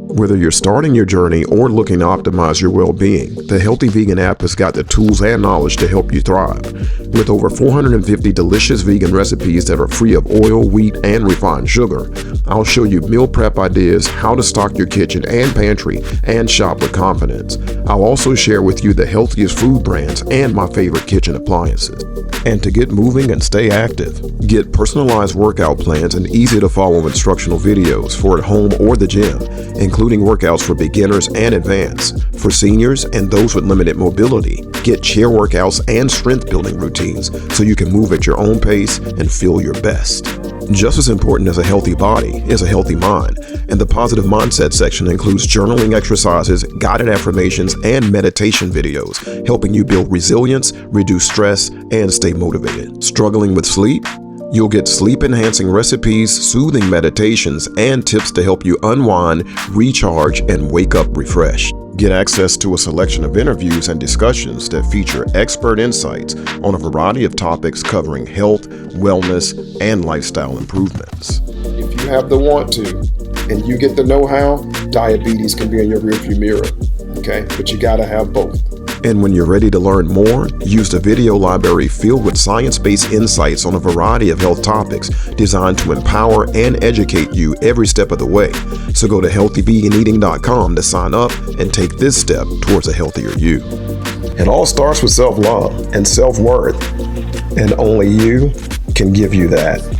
Whether you're starting your journey or looking to optimize your well-being, the Healthy Vegan app has got the tools and knowledge to help you thrive. With over 450 delicious vegan recipes that are free of oil, wheat, and refined sugar, I'll show you meal prep ideas, how to stock your kitchen and pantry, and shop with confidence. I'll also share with you the healthiest food brands and my favorite kitchen appliances. And to get moving and stay active, get personalized workout plans and easy-to-follow instructional videos for at home or the gym, including workouts for beginners and advanced. For seniors and those with limited mobility, get chair workouts and strength-building routines so you can move at your own pace and feel your best. Just as important as a healthy body is a healthy mind, and the positive mindset section includes journaling exercises, guided affirmations, and meditation videos, helping you build resilience, reduce stress, and stay motivated. Struggling with sleep? You'll get sleep-enhancing recipes, soothing meditations, and tips to help you unwind, recharge, and wake up refreshed. Get access to a selection of interviews and discussions that feature expert insights on a variety of topics covering health, wellness, and lifestyle improvements. If you have the want to and you get the know-how, diabetes can be in your rearview mirror, okay? But you gotta have both. And when you're ready to learn more, use the video library filled with science-based insights on a variety of health topics designed to empower and educate you every step of the way. So go to healthyveganeating.com to sign up and take this step towards a healthier you. It all starts with self-love and self-worth, and only you can give you that.